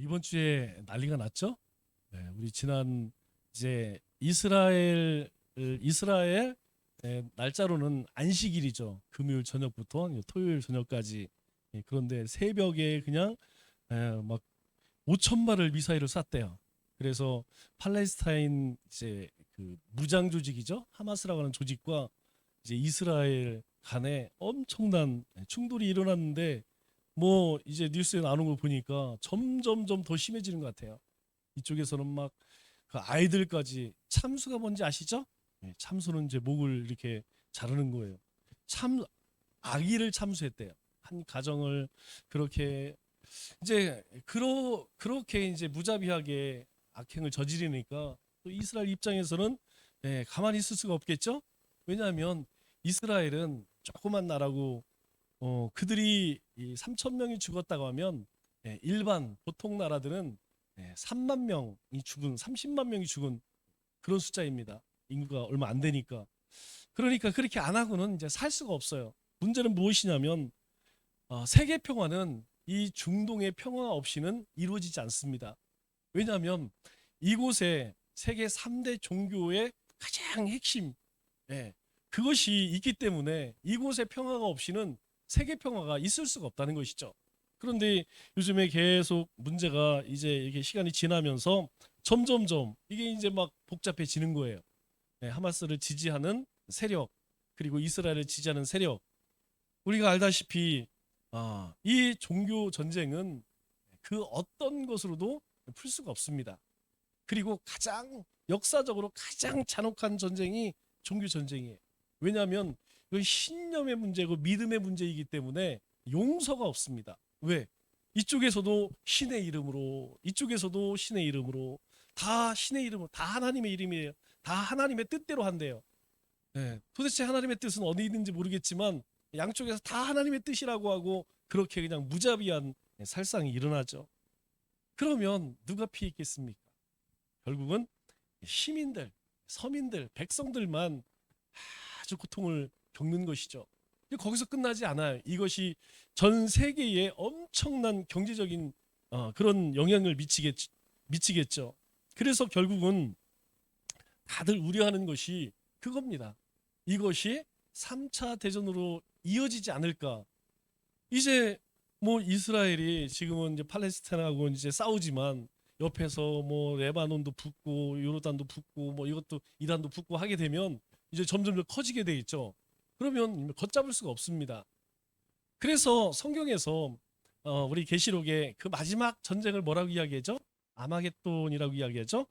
이번 주에 난리가 났죠? 우리 지난 이제 이스라엘 날짜로는 안식일이죠. 금요일 저녁부터 토요일 저녁까지. 그런데 새벽에 그냥 막 5천 발을 미사일을 쐈대요. 그래서 팔레스타인 이제 그 무장 조직이죠. 하마스라고 하는 조직과 이제 이스라엘 간에 엄청난 충돌이 일어났는데 뭐 이제 뉴스에 나오는 걸 보니까 점점점 더 심해지는 것 같아요. 이쪽에서는 막 그 아이들까지 참수가 뭔지 아시죠? 참수는 이제 목을 이렇게 자르는 거예요. 참 아기를 참수했대요. 한 가정을 그렇게 이제 그렇게 이제 무자비하게 악행을 저지르니까 또 이스라엘 입장에서는 가만히 있을 수가 없겠죠? 왜냐하면 이스라엘은 조그만 나라고 그들이 3천 명이 죽었다고 하면 일반 보통 나라들은 3만 명이 죽은 30만 명이 죽은 그런 숫자입니다. 인구가 얼마 안 되니까. 그러니까 그렇게 안 하고는 이제 살 수가 없어요. 문제는 무엇이냐면 세계 평화는 이 중동의 평화 없이는 이루어지지 않습니다. 왜냐하면 이곳에 세계 3대 종교의 가장 핵심 그것이 있기 때문에 이곳의 평화가 없이는 세계 평화가 있을 수가 없다는 것이죠. 그런데 요즘에 계속 문제가 이제 이게 시간이 지나면서 점점점 이게 이제 막 복잡해지는 거예요. 하마스를 지지하는 세력 그리고 이스라엘을 지지하는 세력. 우리가 알다시피 이 종교 전쟁은 그 어떤 것으로도 풀 수가 없습니다. 그리고 가장 역사적으로 가장 잔혹한 전쟁이 종교 전쟁이에요. 왜냐하면 이건 신념의 문제고 믿음의 문제이기 때문에 용서가 없습니다. 왜? 이쪽에서도 신의 이름으로, 이쪽에서도 신의 이름으로, 다 신의 이름으로, 다 하나님의 이름이에요. 다 하나님의 뜻대로 한대요. 도대체 하나님의 뜻은 어디 있는지 모르겠지만 양쪽에서 다 하나님의 뜻이라고 하고 그렇게 그냥 무자비한 살상이 일어나죠. 그러면 누가 피해 있겠습니까? 결국은 시민들, 서민들, 백성들만 아주 고통을 겪는 것이죠. 거기서 끝나지 않아요. 이것이 전 세계에 엄청난 경제적인 그런 영향을 미치겠죠. 그래서 결국은 다들 우려하는 것이 그겁니다. 이것이 3차 대전으로 이어지지 않을까. 이제 뭐 이스라엘이 지금은 이제 팔레스타인하고 이제 싸우지만 옆에서 뭐 레바논도 붙고 요르단도 붙고 뭐 이것도 이란도 붙고 하게 되면 이제 점점 더 커지게 돼 있죠. 그러면 걷잡을 수가 없습니다. 그래서 성경에서 우리 계시록에 그 마지막 전쟁을 뭐라고 이야기하죠? 아마겟돈이라고 이야기하죠.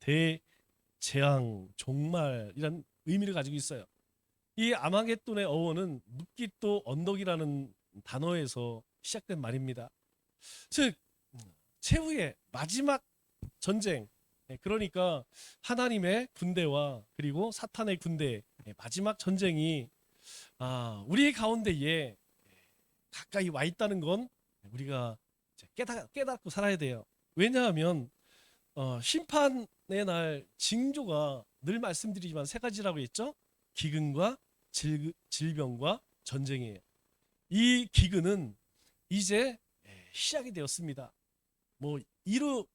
대재앙, 종말이란 의미를 가지고 있어요. 이 아마겟돈의 어원은 묻깃도 언덕이라는 단어에서 시작된 말입니다. 즉 최후의 마지막 전쟁, 그러니까 하나님의 군대와 그리고 사탄의 군대 마지막 전쟁이 우리 가운데에 가까이 와 있다는 건 우리가 깨닫고 살아야 돼요. 왜냐하면 심판의 날 징조가 늘 말씀드리지만 세 가지라고 했죠. 기근과 질병과 전쟁이에요. 이 기근은 이제 시작이 되었습니다. 뭐 이루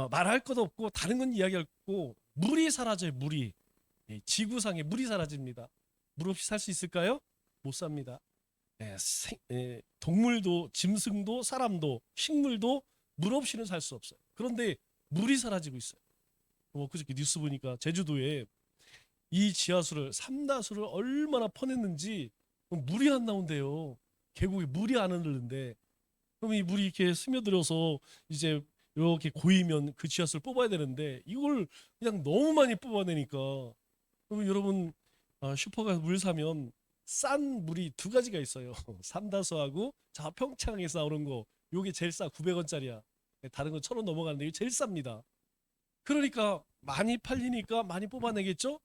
말할 것 없고 다른 건 이야기할 거 물이 사라져요. 물이 지구상에 물이 사라집니다. 물 없이 살 수 있을까요? 못 삽니다. 동물도 짐승도 사람도 식물도 물 없이는 살 수 없어요. 그런데 물이 사라지고 있어요. 그저께 뉴스 보니까 제주도에 이 지하수를 삼다수를 얼마나 퍼냈는지 물이 안 나온대요. 계곡에 물이 안 흐르는데 그럼 이 물이 이렇게 스며들어서 이제 이렇게 고이면 그 지하수를 뽑아야 되는데 이걸 그냥 너무 많이 뽑아내니까 그럼 여러분 슈퍼 가서 물 사면 싼 물이 두 가지가 있어요. 삼다수하고 평창에서 나오는 거 요게 제일 싸 900원짜리야. 다른 건 1,000원 넘어가는데 이게 제일 쌉니다. 그러니까 많이 팔리니까 많이 뽑아내겠죠?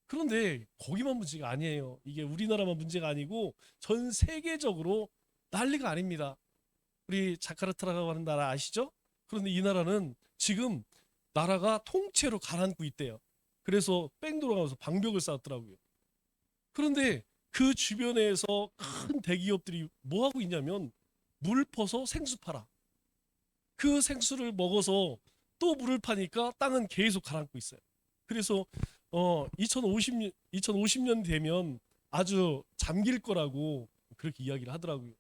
그런데 거기만 문제가 아니에요. 이게 우리나라만 문제가 아니고 전 세계적으로 난리가 아닙니다. 우리 자카르타라고 하는 나라 아시죠? 그런데 이 나라는 지금 나라가 통째로 가라앉고 있대요. 그래서 뺑 돌아가면서 방벽을 쌓았더라고요. 그런데 그 주변에서 큰 대기업들이 뭐 하고 있냐면 물 퍼서 생수 팔아. 그 생수를 먹어서 또 물을 파니까 땅은 계속 가라앉고 있어요. 그래서 2050년 되면 아주 잠길 거라고 그렇게 이야기를 하더라고요.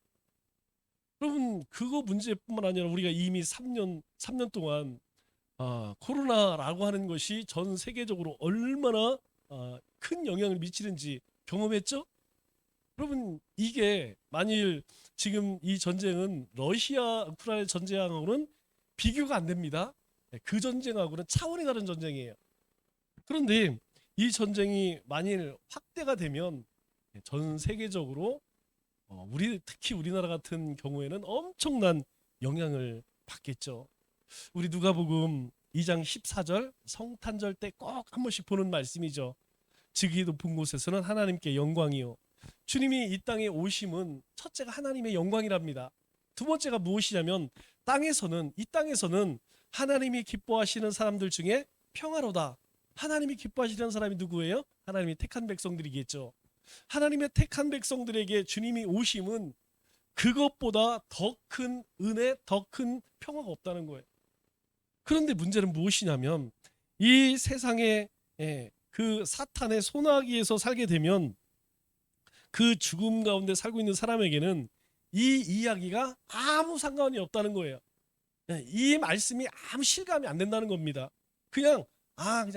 여러분, 그거 문제뿐만 아니라 우리가 이미 3년 동안 코로나라고 하는 것이 전 세계적으로 얼마나 큰 영향을 미치는지 경험했죠? 여러분, 이게 만일 지금 이 전쟁은 러시아 우크라이나 전쟁하고는 비교가 안 됩니다. 그 전쟁하고는 차원이 다른 전쟁이에요. 그런데 이 전쟁이 만일 확대가 되면 전 세계적으로 특히 우리나라 같은 경우에는 엄청난 영향을 받겠죠. 우리 누가복음 2장 14절 성탄절 때 꼭 한 번씩 보는 말씀이죠. 지극히 높은 곳에서는 하나님께 영광이요. 주님이 이 땅에 오심은 첫째가 하나님의 영광이랍니다. 두 번째가 무엇이냐면 이 땅에서는 하나님이 기뻐하시는 사람들 중에 평화로다. 하나님이 기뻐하시는 사람이 누구예요? 하나님이 택한 백성들이겠죠. 하나님의 택한 백성들에게 주님이 오심은 그것보다 더 큰 은혜, 더 큰 평화가 없다는 거예요. 그런데 문제는 무엇이냐면 이 세상에 그 사탄의 소나기에서 살게 되면 그 죽음 가운데 살고 있는 사람에게는 이 이야기가 아무 상관이 없다는 거예요. 이 말씀이 아무 실감이 안 된다는 겁니다. 그냥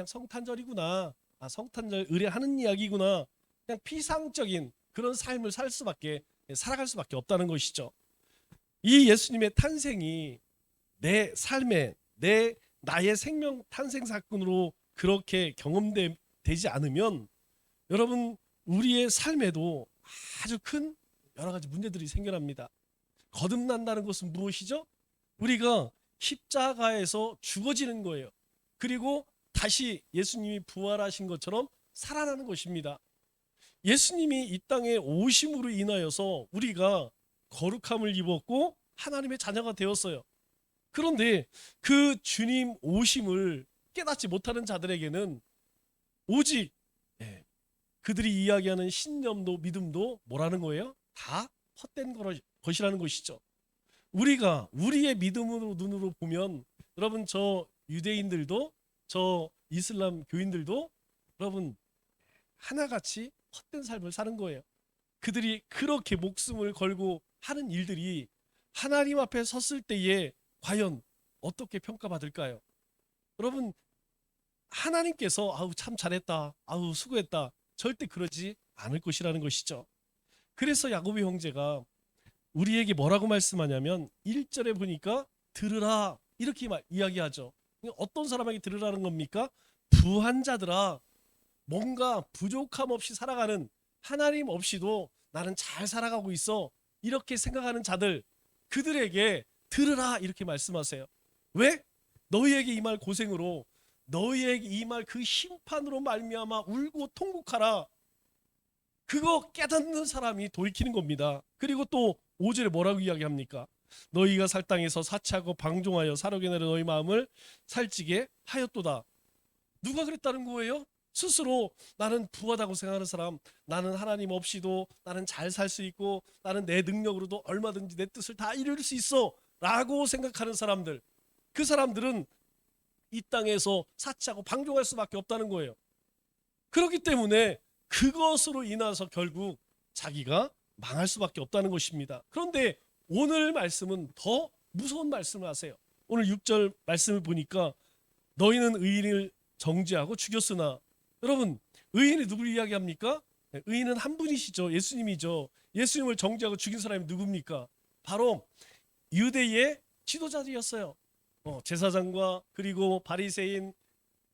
성탄절이구나, 성탄절 의례하는 이야기구나, 그냥 피상적인 그런 삶을 살아갈 수밖에 없다는 것이죠. 이 예수님의 탄생이 내 삶에 나의 생명 탄생 사건으로 그렇게 경험되지 않으면 여러분, 우리의 삶에도 아주 큰 여러 가지 문제들이 생겨납니다. 거듭난다는 것은 무엇이죠? 우리가 십자가에서 죽어지는 거예요. 그리고 다시 예수님이 부활하신 것처럼 살아나는 것입니다. 예수님이 이 땅에 오심으로 인하여서 우리가 거룩함을 입었고 하나님의 자녀가 되었어요. 그런데 그 주님 오심을 깨닫지 못하는 자들에게는 오직 그들이 이야기하는 신념도 믿음도 뭐라는 거예요? 다 헛된 것이라는 것이죠. 우리가 우리의 믿음으로 눈으로 보면 여러분, 저 유대인들도 저 이슬람 교인들도 여러분 하나같이 헛된 삶을 사는 거예요. 그들이 그렇게 목숨을 걸고 하는 일들이 하나님 앞에 섰을 때에 과연 어떻게 평가받을까요? 여러분, 하나님께서 아우 참 잘했다, 아우 수고했다, 절대 그러지 않을 것이라는 것이죠. 그래서 야고보 형제가 우리에게 뭐라고 말씀하냐면 1절에 보니까 들으라 이렇게 이야기하죠. 어떤 사람에게 들으라는 겁니까? 부한 자들아, 뭔가 부족함 없이 살아가는, 하나님 없이도 나는 잘 살아가고 있어, 이렇게 생각하는 자들, 그들에게 들으라 이렇게 말씀하세요. 왜? 너희에게 임할 고생으로, 너희에게 임할 그 심판으로 말미암아 울고 통곡하라. 그거 깨닫는 사람이 돌이키는 겁니다. 그리고 또 5절에 뭐라고 이야기합니까? 너희가 살 땅에서 사치하고 방종하여 사력에 내려 너희 마음을 살찌게 하였도다. 누가 그랬다는 거예요? 스스로 나는 부하다고 생각하는 사람, 나는 하나님 없이도 나는 잘 살 수 있고 나는 내 능력으로도 얼마든지 내 뜻을 다 이룰 수 있어 라고 생각하는 사람들, 그 사람들은 이 땅에서 사치하고 방종할 수밖에 없다는 거예요. 그렇기 때문에 그것으로 인해서 결국 자기가 망할 수밖에 없다는 것입니다. 그런데 오늘 말씀은 더 무서운 말씀을 하세요. 오늘 6절 말씀을 보니까 너희는 의인을 정죄하고 죽였으나, 여러분, 의인이 누구를 이야기합니까? 의인은 한 분이시죠. 예수님이죠. 예수님을 정죄하고 죽인 사람이 누굽니까? 바로 유대의 지도자들이었어요. 제사장과 그리고 바리새인,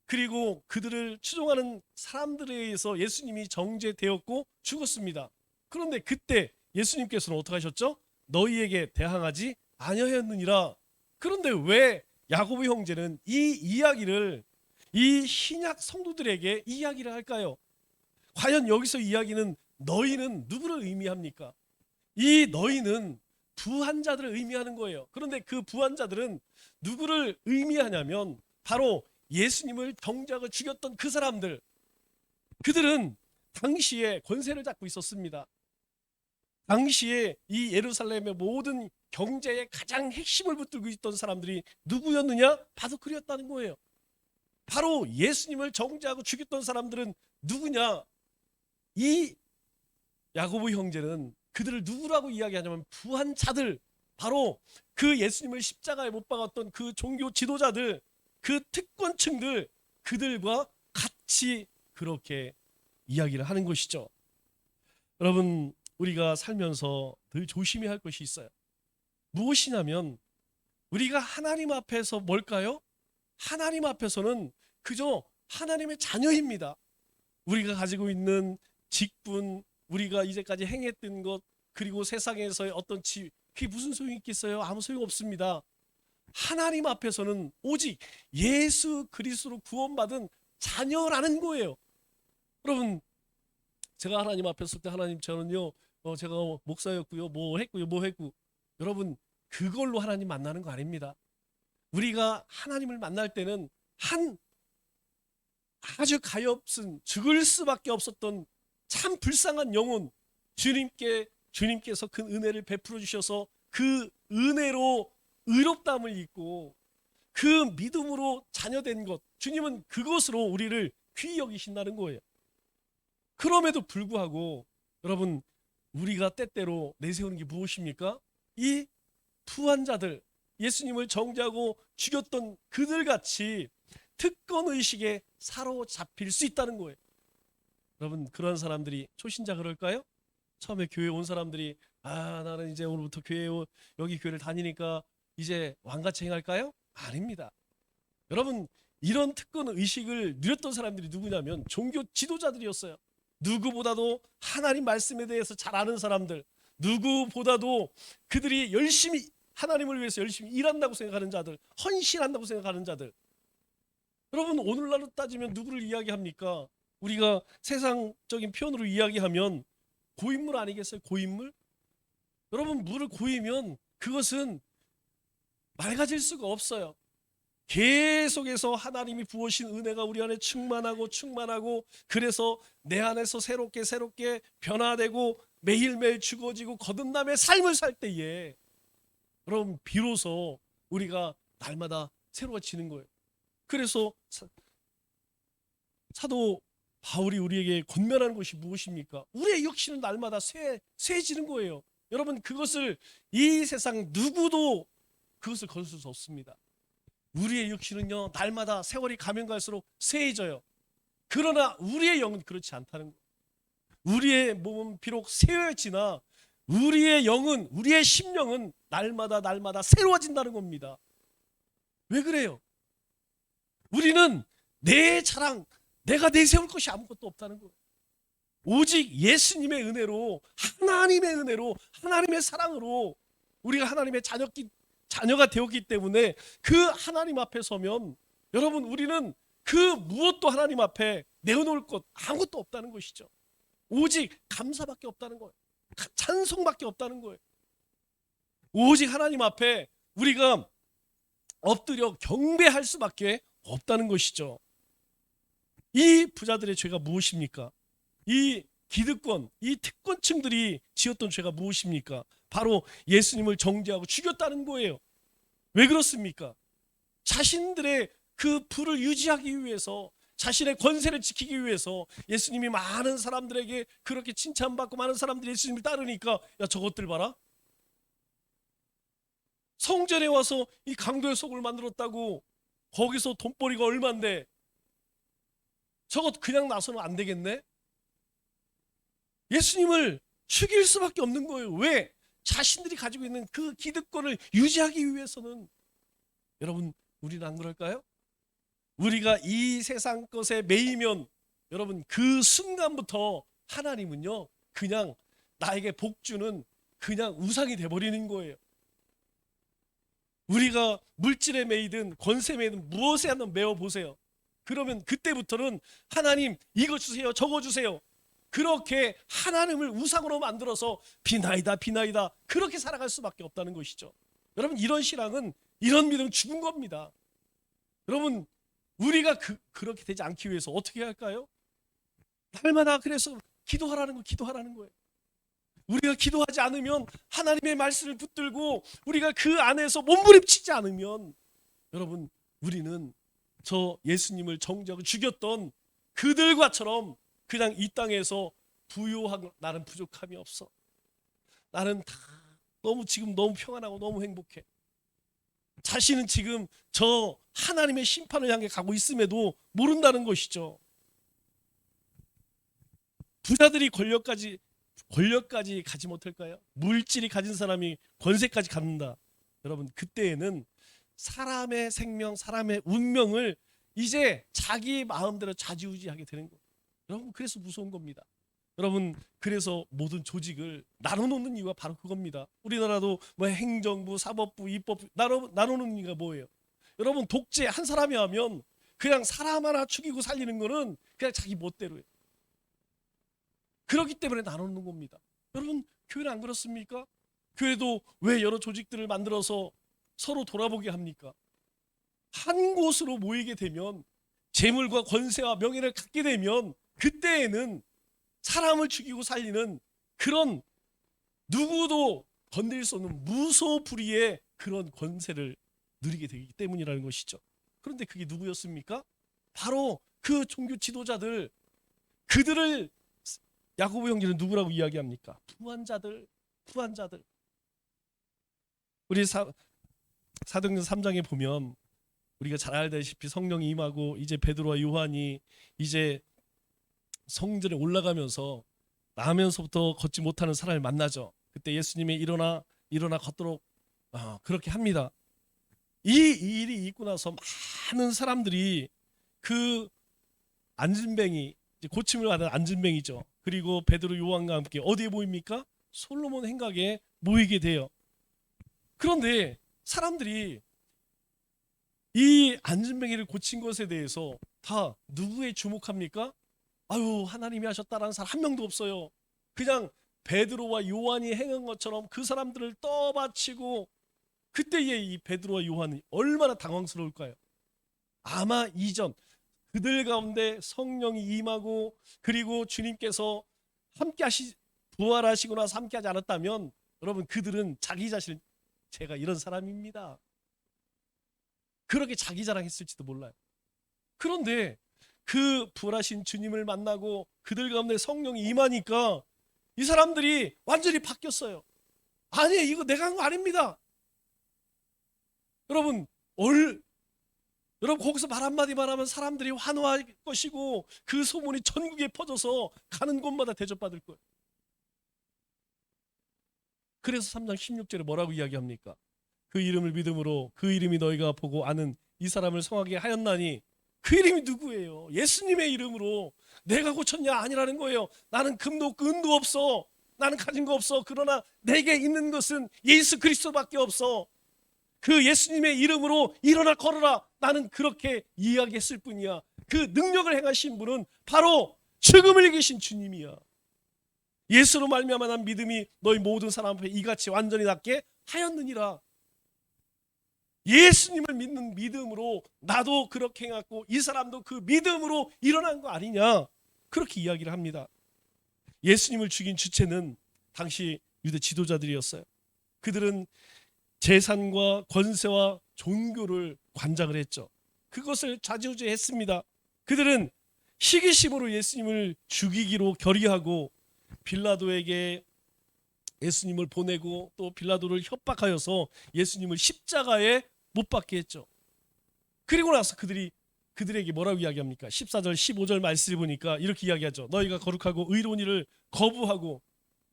그리고 그들을 추종하는 사람들에 의해서 예수님이 정죄되었고 죽었습니다. 그런데 그때 예수님께서는 어떻게 하셨죠? 너희에게 대항하지 아니하였느니라. 그런데 왜 야고보 형제는 이 이야기를 이 신약 성도들에게 이야기를 할까요? 과연 여기서 이야기는 너희는 누구를 의미합니까? 이 너희는 부한 자들을 의미하는 거예요. 그런데 그 부한 자들은 누구를 의미하냐면 바로 예수님을 정죄하고 죽였던 그 사람들, 그들은 당시에 권세를 잡고 있었습니다. 당시에 이 예루살렘의 모든 경제의 가장 핵심을 붙들고 있던 사람들이 누구였느냐? 바로 그랬다는 거예요. 바로 예수님을 정죄하고 죽였던 사람들은 누구냐? 이 야고보 형제는 그들을 누구라고 이야기하냐면 부한자들, 바로 그 예수님을 십자가에 못 박았던 그 종교 지도자들, 그 특권층들, 그들과 같이 그렇게 이야기를 하는 것이죠. 여러분, 우리가 살면서 늘 조심해야 할 것이 있어요. 무엇이냐면 우리가 하나님 앞에서 뭘까요? 하나님 앞에서는 그저 하나님의 자녀입니다. 우리가 가지고 있는 직분, 우리가 이제까지 행했던 것, 그리고 세상에서의 어떤 그게 무슨 소용이 있겠어요? 아무 소용 없습니다. 하나님 앞에서는 오직 예수 그리스도로 구원받은 자녀라는 거예요. 여러분, 제가 하나님 앞에 설 때 하나님 저는요, 제가 목사였고요, 뭐 했고, 여러분, 그걸로 하나님 만나는 거 아닙니다. 우리가 하나님을 만날 때는 아주 가엾은 죽을 수밖에 없었던 참 불쌍한 영혼, 주님께서 그 은혜를 베풀어 주셔서 그 은혜로 의롭다함을 입고 그 믿음으로 자녀된 것, 주님은 그것으로 우리를 귀히 여기신다는 거예요. 그럼에도 불구하고 여러분, 우리가 때때로 내세우는 게 무엇입니까? 이 부한자들, 예수님을 정죄하고 죽였던 그들같이 특권의식에 사로잡힐 수 있다는 거예요. 여러분, 그런 사람들이 초신자 그럴까요? 처음에 교회 온 사람들이 나는 이제 오늘부터 여기 교회를 다니니까 이제 왕같이 행할까요? 아닙니다. 여러분, 이런 특권의식을 누렸던 사람들이 누구냐면 종교 지도자들이었어요. 누구보다도 하나님 말씀에 대해서 잘 아는 사람들, 누구보다도 그들이 열심히 하나님을 위해서 열심히 일한다고 생각하는 자들, 헌신한다고 생각하는 자들. 여러분, 오늘날로 따지면 누구를 이야기합니까? 우리가 세상적인 표현으로 이야기하면 고인물 아니겠어요? 고인물? 여러분, 물을 고이면 그것은 맑아질 수가 없어요. 계속해서 하나님이 부으신 은혜가 우리 안에 충만하고 그래서 내 안에서 새롭게 변화되고 매일매일 죽어지고 거듭남의 삶을 살 때에 여러분, 비로소 우리가 날마다 새로워지는 거예요. 그래서 사도 바울이 우리에게 권면하는 것이 무엇입니까? 우리의 육신은 날마다 쇠해지는 거예요. 여러분, 그것을 이 세상 누구도 그것을 거둘 수 없습니다. 우리의 육신은요, 날마다 세월이 가면 갈수록 쇠해져요. 그러나 우리의 영은 그렇지 않다는 거예요. 우리의 몸은 비록 쇠해지나 우리의 영은, 우리의 심령은 날마다 새로워진다는 겁니다. 왜 그래요? 우리는 내 자랑, 내가 내세울 것이 아무것도 없다는 거예요. 오직 예수님의 은혜로, 하나님의 은혜로, 하나님의 사랑으로 우리가 하나님의 자녀가 되었기 때문에 그 하나님 앞에 서면 여러분, 우리는 그 무엇도 하나님 앞에 내어놓을 것 아무것도 없다는 것이죠. 오직 감사밖에 없다는 거예요. 찬송밖에 없다는 거예요. 오직 하나님 앞에 우리가 엎드려 경배할 수밖에 없다는 것이죠. 이 부자들의 죄가 무엇입니까? 이 기득권, 이 특권층들이 지었던 죄가 무엇입니까? 바로 예수님을 정죄하고 죽였다는 거예요. 왜 그렇습니까? 자신들의 그 부를 유지하기 위해서, 자신의 권세를 지키기 위해서 예수님이 많은 사람들에게 그렇게 칭찬받고 많은 사람들이 예수님을 따르니까 야, 저것들 봐라. 성전에 와서 이 강도의 속을 만들었다고 거기서 돈벌이가 얼만데 저것 그냥 나서는 안 되겠네? 예수님을 죽일 수밖에 없는 거예요. 왜? 자신들이 가지고 있는 그 기득권을 유지하기 위해서는. 여러분, 우리는 안 그럴까요? 우리가 이 세상 것에 매이면 여러분, 그 순간부터 하나님은요, 그냥 나에게 복주는 그냥 우상이 돼버리는 거예요. 우리가 물질에 매이든 권세에 매이든 무엇에 한번 매어보세요. 그러면 그때부터는 하나님 이거 주세요, 저거 주세요, 그렇게 하나님을 우상으로 만들어서 비나이다 그렇게 살아갈 수밖에 없다는 것이죠. 여러분, 이런 신앙은, 이런 믿음은 죽은 겁니다. 여러분, 우리가 그렇게 되지 않기 위해서 어떻게 할까요? 날마다 그래서 기도하라는 거예요. 우리가 기도하지 않으면, 하나님의 말씀을 붙들고 우리가 그 안에서 몸부림치지 않으면, 여러분, 우리는 저 예수님을 정죄하고 죽였던 그들과처럼 그냥 이 땅에서 부요하고, 나는 부족함이 없어, 나는 다 너무 지금 너무 평안하고 너무 행복해, 자신은 지금 저 하나님의 심판을 향해 가고 있음에도 모른다는 것이죠. 부자들이 권력까지 가지 못할까요? 물질이 가진 사람이 권세까지 갖는다. 여러분, 그때에는 사람의 생명, 사람의 운명을 이제 자기 마음대로 좌지우지하게 되는 거예요. 여러분, 그래서 무서운 겁니다. 여러분, 그래서 모든 조직을 나눠놓는 이유가 바로 그겁니다. 우리나라도 뭐 행정부, 사법부, 입법부 나눠놓는 이유가 뭐예요? 여러분, 독재 한 사람이 하면 그냥 사람 하나 죽이고 살리는 거는 그냥 자기 멋대로예요. 그렇기 때문에 나누는 겁니다. 여러분, 교회는 안 그렇습니까? 교회도 왜 여러 조직들을 만들어서 서로 돌아보게 합니까? 한 곳으로 모이게 되면, 재물과 권세와 명예를 갖게 되면, 그때에는 사람을 죽이고 살리는 그런 누구도 건드릴 수 없는 무소불위의 그런 권세를 누리게 되기 때문이라는 것이죠. 그런데 그게 누구였습니까? 바로 그 종교 지도자들, 그들을 야고보 형제는 누구라고 이야기합니까? 부한자들. 우리 사도행전 3장에 보면 우리가 잘 알다시피 성령이 임하고 이제 베드로와 요한이 이제 성전에 올라가면서 나면서부터 걷지 못하는 사람을 만나죠. 그때 예수님이 일어나 걷도록 그렇게 합니다. 이 일이 있고 나서 많은 사람들이 그 안진뱅이, 고침을 받은 안진뱅이죠. 그리고 베드로, 요한과 함께 어디에 모입니까? 솔로몬 행각에 모이게 돼요. 그런데 사람들이 이 안진뱅이를 고친 것에 대해서 다 누구에 주목합니까? 아유, 하나님이 하셨다라는 사람 한 명도 없어요. 그냥 베드로와 요한이 행한 것처럼 그 사람들을 떠받치고, 그때에 이 베드로와 요한이 얼마나 당황스러울까요? 아마 이전 그들 가운데 성령이 임하고 그리고 주님께서 함께 부활하시고 나서 함께 하지 않았다면, 여러분, 그들은 자기 자신, 제가 이런 사람입니다, 그렇게 자기 자랑했을지도 몰라요. 그런데 그 부활하신 주님을 만나고 그들 가운데 성령이 임하니까 이 사람들이 완전히 바뀌었어요. 아니, 이거 내가 한 거 아닙니다. 여러분, 거기서 말 한마디만 하면 사람들이 환호할 것이고 그 소문이 전국에 퍼져서 가는 곳마다 대접받을 거예요. 그래서 3장 16절에 뭐라고 이야기합니까? 그 이름을 믿음으로 그 이름이 너희가 보고 아는 이 사람을 성하게 하였나니, 그 이름이 누구예요? 예수님의 이름으로. 내가 고쳤냐? 아니라는 거예요. 나는 금도 없고 은도 없어, 나는 가진 거 없어, 그러나 내게 있는 것은 예수 그리스도밖에 없어. 그 예수님의 이름으로 일어나 걸어라, 나는 그렇게 이야기했을 뿐이야. 그 능력을 행하신 분은 바로 죽음을 이기신 주님이야. 예수로 말미암아 난 믿음이 너희 모든 사람 앞에 이같이 완전히 낫게 하였느니라. 예수님을 믿는 믿음으로 나도 그렇게 해갖고 이 사람도 그 믿음으로 일어난 거 아니냐, 그렇게 이야기를 합니다. 예수님을 죽인 주체는 당시 유대 지도자들이었어요. 그들은 재산과 권세와 종교를 관장을 했죠. 그것을 좌지우지했습니다. 그들은 시기심으로 예수님을 죽이기로 결의하고 빌라도에게 예수님을 보내고 또 빌라도를 협박하여서 예수님을 십자가에 못 박게 했죠. 그리고 나서 그들에게 뭐라고 이야기합니까? 14절 15절 말씀을 보니까 이렇게 이야기하죠. 너희가 거룩하고 의로운 일을 거부하고,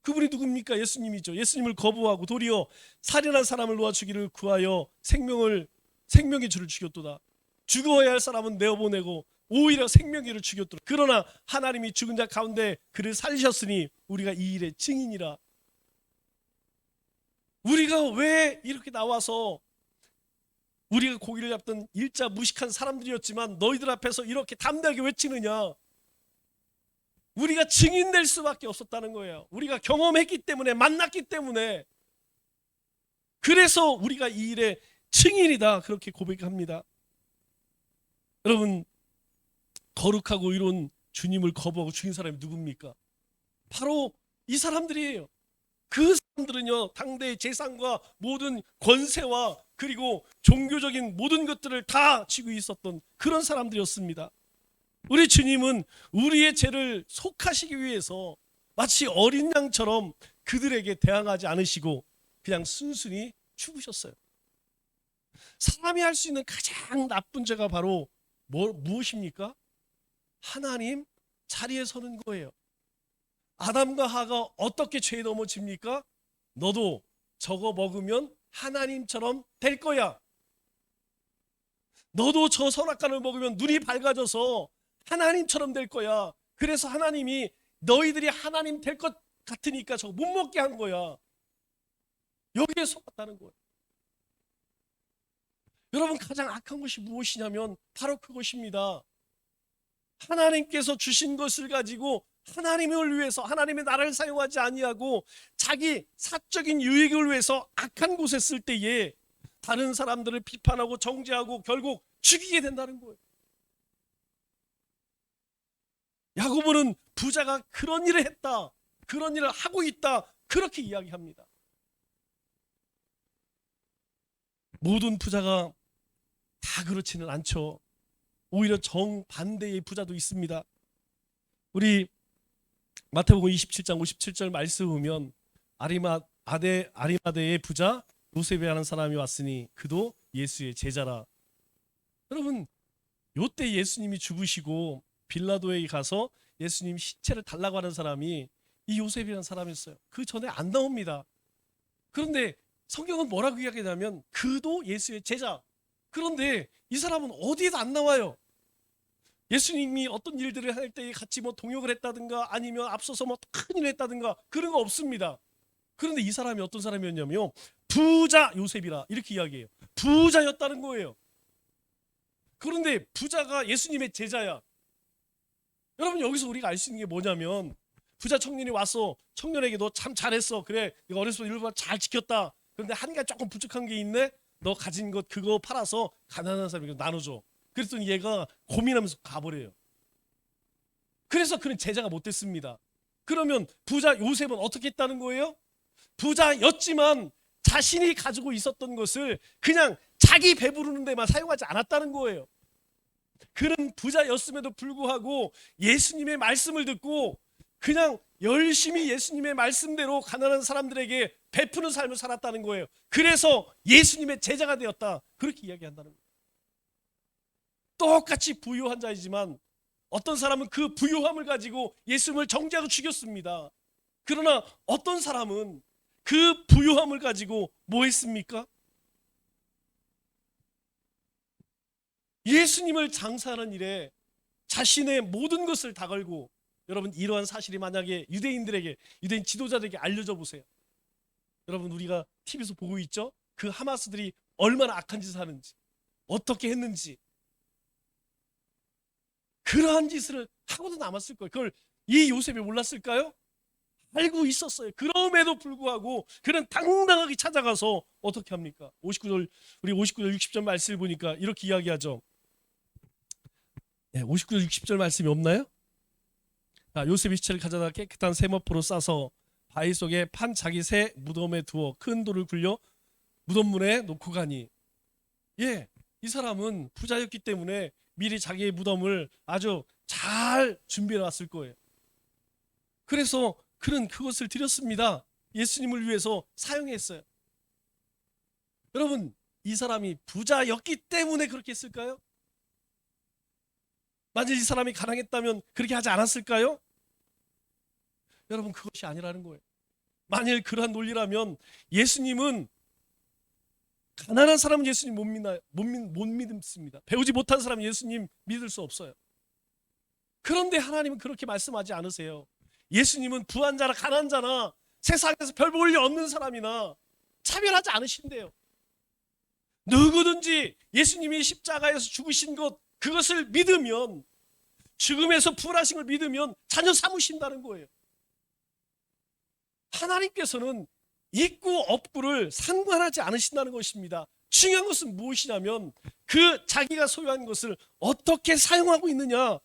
그분이 누굽니까? 예수님이죠. 예수님을 거부하고 도리어 살인한 사람을 놓아 주기를 구하여 생명의 주를 죽였도다. 죽어야 할 사람은 내어보내고 오히려 생명의 주를 죽였도다. 그러나 하나님이 죽은 자 가운데 그를 살리셨으니 우리가 이 일의 증인이라. 우리가 왜 이렇게 나와서, 우리가 고기를 잡던 일자 무식한 사람들이었지만 너희들 앞에서 이렇게 담대하게 외치느냐? 우리가 증인될 수밖에 없었다는 거예요. 우리가 경험했기 때문에, 만났기 때문에. 그래서 우리가 이 일의 증인이다, 그렇게 고백합니다. 여러분, 거룩하고 의로운 주님을 거부하고 죽인 사람이 누굽니까? 바로 이 사람들이에요. 그 사람들은요, 당대의 재산과 모든 권세와 그리고 종교적인 모든 것들을 다 쥐고 있었던 그런 사람들이었습니다. 우리 주님은 우리의 죄를 속하시기 위해서 마치 어린 양처럼 그들에게 대항하지 않으시고 그냥 순순히 죽으셨어요. 사람이 할 수 있는 가장 나쁜 죄가 바로 무엇입니까? 하나님 자리에 서는 거예요. 아담과 하가 어떻게 죄에 넘어집니까? 너도 저거 먹으면 하나님처럼 될 거야. 너도 저 선악과를 먹으면 눈이 밝아져서 하나님처럼 될 거야. 그래서 하나님이 너희들이 하나님 될 것 같으니까 저거 못 먹게 한 거야. 여기에 속았다는 거예요. 여러분, 가장 악한 것이 무엇이냐면 바로 그것입니다. 하나님께서 주신 것을 가지고 하나님을 위해서 하나님의 나라를 사용하지 아니하고 자기 사적인 유익을 위해서 악한 곳에 쓸 때에 다른 사람들을 비판하고 정죄하고 결국 죽이게 된다는 거예요. 야고보는 부자가 그런 일을 했다, 그런 일을 하고 있다, 그렇게 이야기합니다. 모든 부자가 다 그렇지는 않죠. 오히려 정반대의 부자도 있습니다. 우리 마태복음 27장 57절 말씀 보면 아리마대의 부자 요셉이라는 사람이 왔으니 그도 예수의 제자라. 여러분, 요때 예수님이 죽으시고 빌라도에게 가서 예수님 시체를 달라고 하는 사람이 이 요셉이라는 사람이었어요. 그 전에 안 나옵니다. 그런데 성경은 뭐라고 이야기하냐면 그도 예수의 제자. 그런데 이 사람은 어디에도 안 나와요. 예수님이 어떤 일들을 할 때 같이 동역을 했다든가 아니면 앞서서 큰 일을 했다든가 그런 거 없습니다. 그런데 이 사람이 어떤 사람이었냐면요, 부자 요셉이라 이렇게 이야기해요. 부자였다는 거예요. 그런데 부자가 예수님의 제자야. 여러분, 여기서 우리가 알 수 있는 게 뭐냐면 부자 청년이 와서 청년에게 너 참 잘했어. 그래, 네가 어렸을 때 일부 잘 지켰다. 그런데 한 가지 조금 부족한 게 있네. 너 가진 것 그거 팔아서 가난한 사람에게 나눠줘. 그랬더니 얘가 고민하면서 가버려요. 그래서 그는 제자가 못 됐습니다. 그러면 부자 요셉은 어떻게 했다는 거예요? 부자였지만 자신이 가지고 있었던 것을 그냥 자기 배부르는 데만 사용하지 않았다는 거예요. 그는 부자였음에도 불구하고 예수님의 말씀을 듣고 그냥 열심히 예수님의 말씀대로 가난한 사람들에게 베푸는 삶을 살았다는 거예요. 그래서 예수님의 제자가 되었다, 그렇게 이야기한다는 거예요. 똑같이 부유한 자이지만 어떤 사람은 그 부유함을 가지고 예수님을 정죄하고 죽였습니다. 그러나 어떤 사람은 그 부유함을 가지고 뭐 했습니까? 예수님을 장사하는 일에 자신의 모든 것을 다 걸고, 여러분, 이러한 사실이 만약에 유대인 지도자들에게 알려져 보세요. 여러분, 우리가 TV에서 보고 있죠? 그 하마스들이 얼마나 악한 짓을 하는지, 어떻게 했는지. 그러한 짓을 하고도 남았을 거예요. 그걸 이 요셉이 몰랐을까요? 알고 있었어요. 그럼에도 불구하고 그는 당당하게 찾아가서 어떻게 합니까? 59절 60절 말씀을 보니까 이렇게 이야기하죠. 59절 60절 말씀이 없나요? 요셉이 시체를 가져다 깨끗한 세마포로 싸서 바위 속에 판 자기 새 무덤에 두어 큰 돌을 굴려 무덤문에 놓고 가니, 이 사람은 부자였기 때문에 미리 자기의 무덤을 아주 잘 준비해 놨을 거예요. 그래서 그는 그것을 드렸습니다. 예수님을 위해서 사용했어요. 여러분, 이 사람이 부자였기 때문에 그렇게 했을까요? 만약 이 사람이 가난했다면 그렇게 하지 않았을까요? 여러분, 그것이 아니라는 거예요. 만일 그러한 논리라면 예수님은, 가난한 사람은 예수님 못 믿습니다. 배우지 못한 사람은 예수님 믿을 수 없어요. 그런데 하나님은 그렇게 말씀하지 않으세요. 예수님은 부한 자나 가난한 자나 세상에서 별 볼 일 없는 사람이나 차별하지 않으신대요. 누구든지 예수님이 십자가에서 죽으신 것, 그것을 믿으면, 죽음에서 부활하신 걸 믿으면 자녀 삼으신다는 거예요. 하나님께서는 있고 없고를 상관하지 않으신다는 것입니다. 중요한 것은 무엇이냐면 그 자기가 소유한 것을 어떻게 사용하고 있느냐,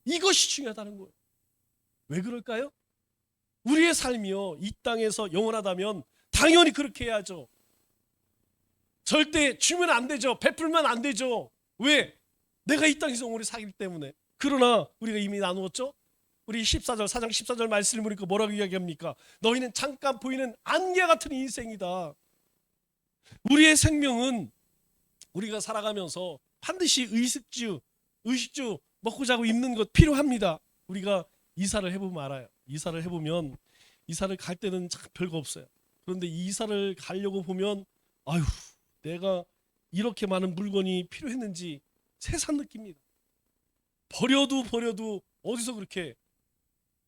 이것이 중요하다는 거예요. 왜 그럴까요? 우리의 삶이요 이 땅에서 영원하다면 당연히 그렇게 해야죠. 절대 주면 안 되죠. 베풀면 안 되죠. 왜? 내가 이 땅에서 오래 살기 때문에. 그러나 우리가 이미 나누었죠. 우리 14절 4장 14절 말씀을 보니까 뭐라고 이야기합니까? 너희는 잠깐 보이는 안개 같은 인생이다. 우리의 생명은 우리가 살아가면서 반드시 의식주 먹고 자고 입는 것 필요합니다. 우리가 이사를 해보면 알아요. 이사를 해보면 이사를 갈 때는 참 별거 없어요. 그런데 이사를 가려고 보면 아유 내가 이렇게 많은 물건이 필요했는지 새삼 느낍니다. 버려도 어디서 그렇게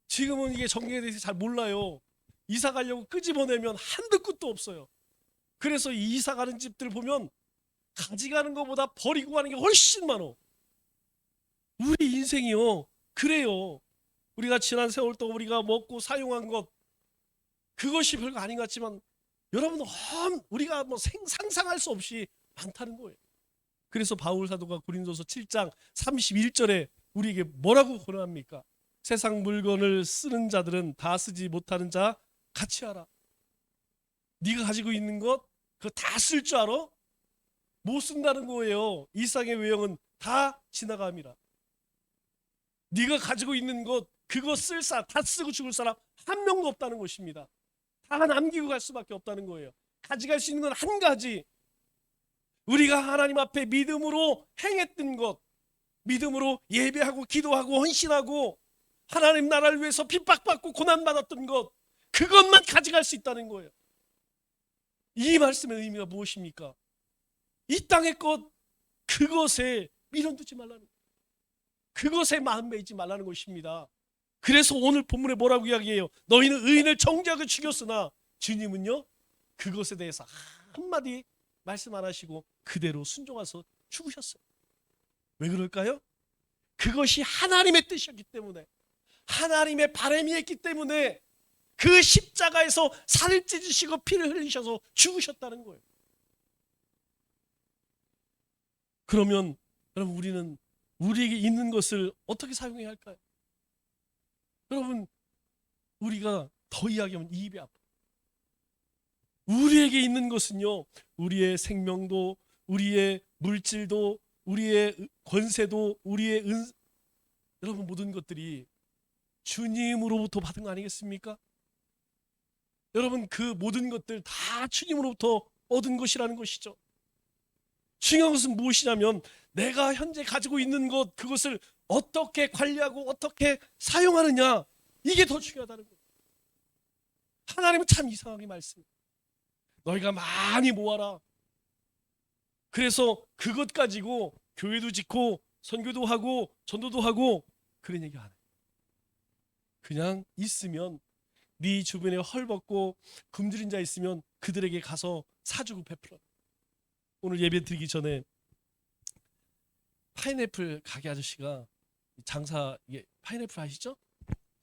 지금은 이게 정리에 대해서 잘 몰라요. 이사 가려고 끄집어내면 한도 끝도 없어요. 그래서 이 이사 가는 집들 보면 가져가는 것보다 버리고 가는 게 훨씬 많어. 우리 인생이요 그래요. 우리가 지난 세월 동안 우리가 먹고 사용한 것 그것이 별거 아닌 것 같지만 여러분 우리가 뭐 상상할 수 없이 많다는 거예요. 그래서 바울 사도가 고린도서 7장 31절에 우리에게 뭐라고 권합니까? 세상 물건을 쓰는 자들은 다 쓰지 못하는 자 같이 하라. 네가 가지고 있는 것 그거 다 쓸 줄 알아? 못 쓴다는 거예요. 일상의 외형은 다 지나갑니다. 네가 가지고 있는 것 그거 쓸 사람 다 쓰고 죽을 사람 한 명도 없다는 것입니다. 다 남기고 갈 수밖에 없다는 거예요. 가져갈 수 있는 건 한 가지. 우리가 하나님 앞에 믿음으로 행했던 것, 믿음으로 예배하고 기도하고 헌신하고 하나님 나라를 위해서 핍박받고 고난받았던 것 그것만 가져갈 수 있다는 거예요. 이 말씀의 의미가 무엇입니까? 이 땅의 것 그것에 미련 두지 말라는 거예요. 그것에 마음 매이지 말라는 것입니다. 그래서 오늘 본문에 뭐라고 이야기해요? 너희는 의인을 정죄하고 죽였으나 주님은요 그것에 대해서 한마디 말씀 안 하시고 그대로 순종하셔서 죽으셨어요. 왜 그럴까요? 그것이 하나님의 뜻이었기 때문에 하나님의 바람이었기 때문에 그 십자가에서 살을 찢으시고 피를 흘리셔서 죽으셨다는 거예요. 그러면 여러분 우리는 우리에게 있는 것을 어떻게 사용해야 할까요? 여러분 우리가 더 이야기하면 입이 아파요. 우리에게 있는 것은요 우리의 생명도 우리의 물질도 우리의 권세도 우리의 여러분 모든 것들이 주님으로부터 받은 거 아니겠습니까? 여러분 그 모든 것들 다 주님으로부터 얻은 것이라는 것이죠. 중요한 것은 무엇이냐면 내가 현재 가지고 있는 것 그것을 어떻게 관리하고 어떻게 사용하느냐 이게 더 중요하다는 거예요. 하나님은 참 이상하게 말씀해요. 너희가 많이 모아라. 그래서 그것 가지고 교회도 짓고 선교도 하고 전도도 하고 그런 얘기 안 해요. 그냥 있으면 네 주변에 헐벗고 굶주린 자 있으면 그들에게 가서 사주고 베풀어. 오늘 예배 드리기 전에 파인애플 가게 아저씨가 장사 이게 파인애플 아시죠?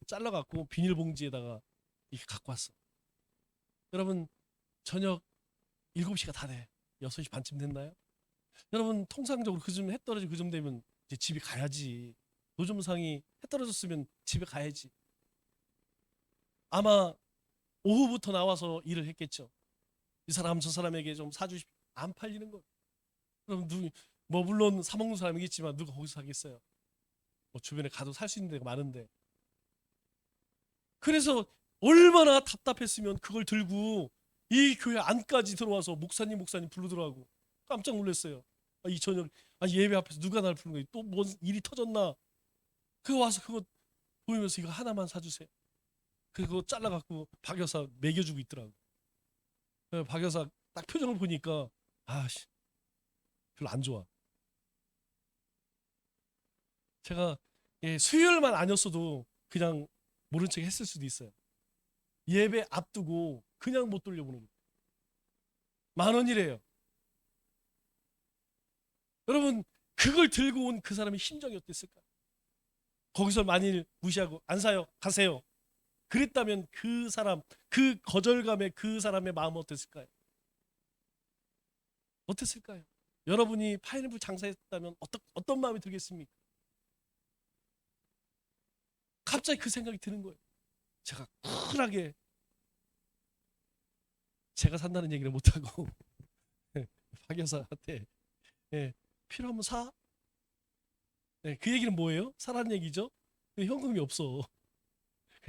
잘라갖고 비닐봉지에다가 이렇게 갖고 왔어. 여러분 저녁 7시가 다 돼. 6시 반쯤 됐나요? 여러분 통상적으로 그쯤 해 떨어지고 그쯤 되면 이제 집에 가야지. 노점상이 해 떨어졌으면 집에 가야지. 아마 오후부터 나와서 일을 했겠죠. 이 사람 저 사람에게 좀 사주십시오. 안 팔리는 거. 그럼 뭐 물론 사 먹는 사람이겠지만 누가 거기서 사겠어요. 뭐 주변에 가도 살 수 있는 데가 많은데. 그래서 얼마나 답답했으면 그걸 들고 이 교회 안까지 들어와서 목사님 부르더라고. 깜짝 놀랐어요. 이 저녁 예배 앞에서 누가 날 부르는 거야. 또 뭔 일이 터졌나. 그거 와서 그거 보이면서 이거 하나만 사주세요. 그거 잘라갖고 박 여사 먹여주고 있더라고. 박 여사 딱 표정을 보니까 아씨 별로 안 좋아. 제가 수요일만 아니었어도 그냥 모른 척 했을 수도 있어요. 예배 앞두고 그냥 못 돌려보는 거예요. 10,000원이래요. 여러분 그걸 들고 온 그 사람의 심정이 어땠을까? 거기서 만일 무시하고 안 사요 가세요 그랬다면 그 사람 그 거절감에 그 사람의 마음은 어땠을까요? 어땠을까요? 여러분이 파인애플 장사했다면 어떤 마음이 들겠습니까? 갑자기 그 생각이 드는 거예요. 제가 쿨하게 제가 산다는 얘기를 못하고 박 여사한테 필요하면 사. 그 얘기는 뭐예요? 사라는 얘기죠. 현금이 없어.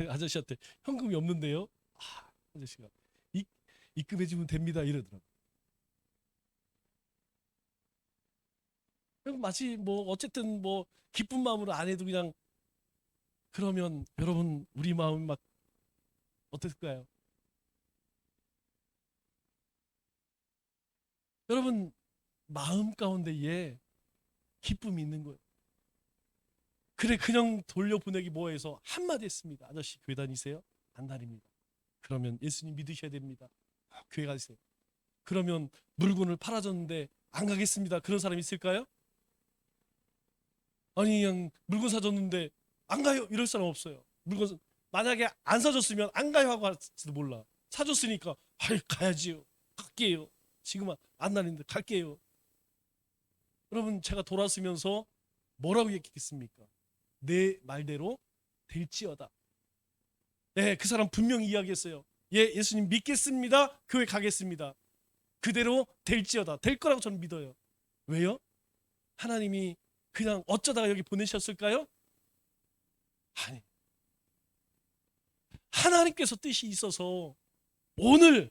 아저씨한테 현금이 없는데요. 아저씨가 입금해주면 됩니다 이러더라고. 마치 뭐 어쨌든 뭐 기쁜 마음으로 안 해도 그냥 그러면 여러분 우리 마음이 막 어떨까요? 여러분 마음 가운데에 기쁨이 있는 거예요. 그래 그냥 돌려보내기 뭐해서 한마디 했습니다. 아저씨 교회 다니세요? 안 다닙니다. 그러면 예수님 믿으셔야 됩니다. 교회 가세요. 그러면 물건을 팔아줬는데 안 가겠습니다. 그런 사람 있을까요? 아니 그냥 물건 사줬는데 안 가요 이럴 사람 없어요. 물건 만약에 안 사줬으면 안 가요 하고 할지도 몰라. 사줬으니까 아이 가야지요. 갈게요. 지금 안 다니는데 갈게요. 여러분 제가 돌아서면서 뭐라고 얘기했겠습니까? 내 말대로 될지어다. 네, 그 사람 분명히 이야기했어요. 예, 예수님 믿겠습니다. 교회 가겠습니다. 그대로 될지어다. 될 거라고 저는 믿어요. 왜요? 하나님이 그냥 어쩌다가 여기 보내셨을까요? 아니, 하나님께서 뜻이 있어서 오늘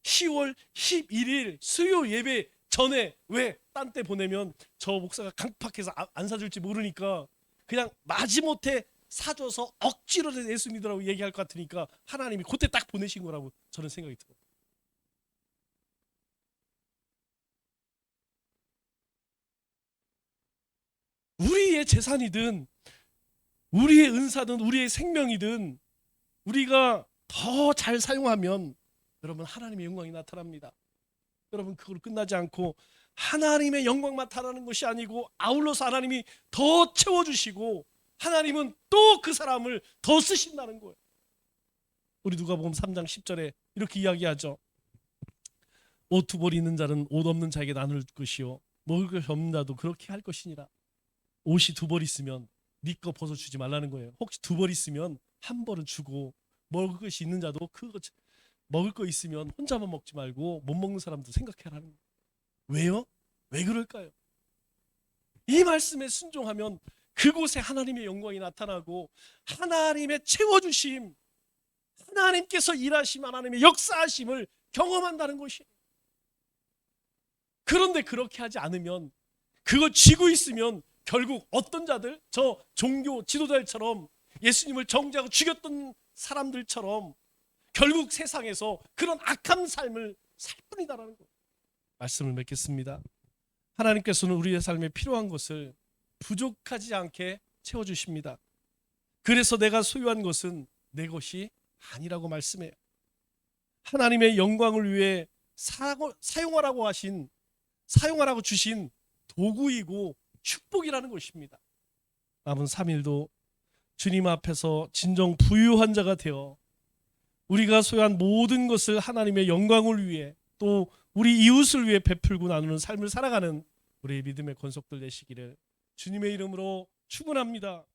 10월 11일 수요 예배 전에 왜 딴 때 보내면 저 목사가 강팍해서 안 사줄지 모르니까 그냥 마지못해 사줘서 억지로 예수 믿으라고 얘기할 것 같으니까 하나님이 그때 딱 보내신 거라고 저는 생각이 들어요. 우리의 재산이든 우리의 은사든 우리의 생명이든 우리가 더 잘 사용하면 여러분 하나님의 영광이 나타납니다. 여러분 그걸로 끝나지 않고 하나님의 영광만 나타나는 것이 아니고 아울러서 하나님이 더 채워주시고 하나님은 또 그 사람을 더 쓰신다는 거예요. 우리 누가복음 3장 10절에 이렇게 이야기하죠. 옷 두 벌 있는 자는 옷 없는 자에게 나눌 것이요 먹을 것이 없는 자도 그렇게 할 것이니라. 옷이 두 벌 있으면 네 거 벗어주지 말라는 거예요. 혹시 두 벌 있으면 한 벌은 주고 먹을 것이 있는 자도 그거 먹을 거 있으면 혼자만 먹지 말고 못 먹는 사람도 생각해라는 거예요. 왜요? 왜 그럴까요? 이 말씀에 순종하면 그곳에 하나님의 영광이 나타나고 하나님의 채워주심, 하나님께서 일하심, 하나님의 역사하심을 경험한다는 것이에요. 그런데 그렇게 하지 않으면 그거 쥐고 있으면 결국 어떤 자들, 저 종교 지도자들처럼 예수님을 정죄하고 죽였던 사람들처럼 결국 세상에서 그런 악한 삶을 살 뿐이다라는 거예요. 말씀을 맺겠습니다. 하나님께서는 우리의 삶에 필요한 것을 부족하지 않게 채워주십니다. 그래서 내가 소유한 것은 내 것이 아니라고 말씀해요. 하나님의 영광을 위해 사용하라고 주신 도구이고 축복이라는 것입니다. 남은 3일도 주님 앞에서 진정 부유한 자가 되어 우리가 소유한 모든 것을 하나님의 영광을 위해 또 우리 이웃을 위해 베풀고 나누는 삶을 살아가는 우리의 믿음의 권속들 되시기를 주님의 이름으로 축원합니다.